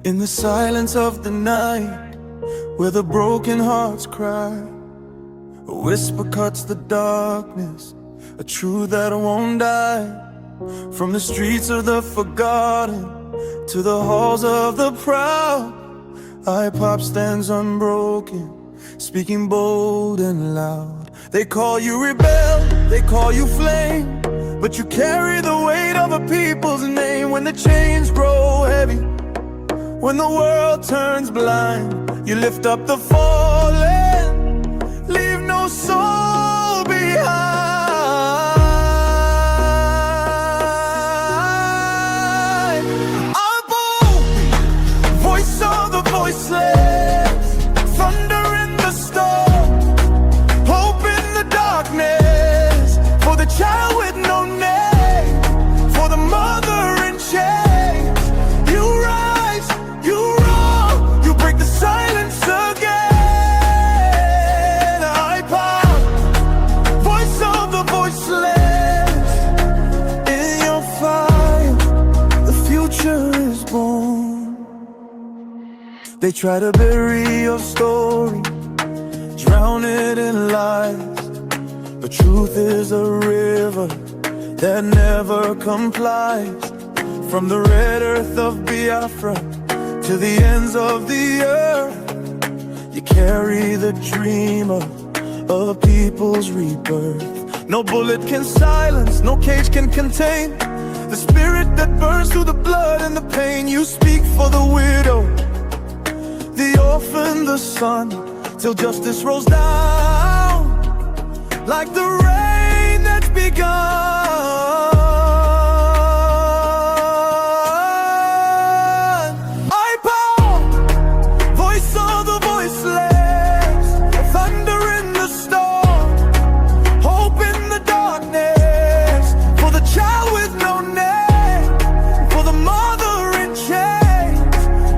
In the silence of the night, where the broken hearts cry, a whisper cuts the darkness, a truth that won't die. From the streets of the forgotten to the halls of the proud, Ipob stands unbroken, speaking bold and loud. They call you rebel, they call you flame, but you carry the weight of a people's name. When the chains grow heavy, when the world turns blind, you lift up the fallen, leave no soul behind. Ipob, voice of the voiceless, thunder in the storm, hope in the darkness, for the child with no name, for the mother in chains. You rise, you roar, you break the silence again. Ipob, voice of the voiceless, in your fire, the future is born. They try to bury your story, drown it in lies, but truth is a river that never complies. From the red earth of Biafra to the ends of the earth, you carry the dream of a people's rebirth. No bullet can silence, no cage can contain the spirit that burns through the blood and the pain. You speak for the widow, the orphan, the son, till justice rolls down like the rain that's begun. Ipob, voice of the voiceless, thunder in the storm, hope in the darkness, for the child with no name, for the mother in chains.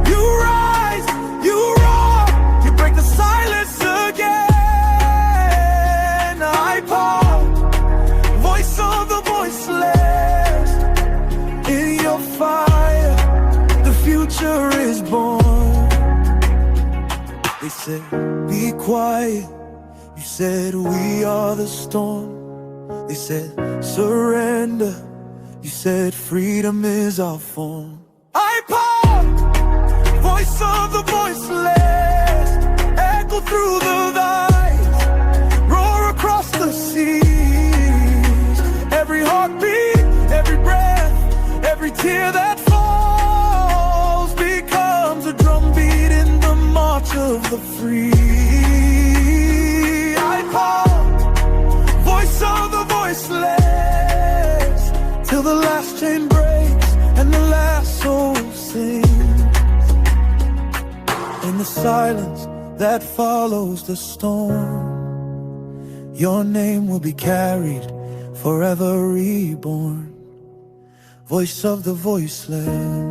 You rise, you roar, you break the silence again. Ipob, voice of the voiceless, in your fire, the future is born. They said, be quiet. You said, we are the storm. They said, surrender. You said, freedom is our form. Ipob, voice of the voiceless, echo through the valleys, roar across the seas. Every heartbeat, every breath, every tear that falls becomes a drumbeat in the march of the free. Ipob, voice of the voiceless, till the last chain breaks and the last soul sings. In the silence that follows the storm, your name will be carried, forever reborn. Voice of the voiceless.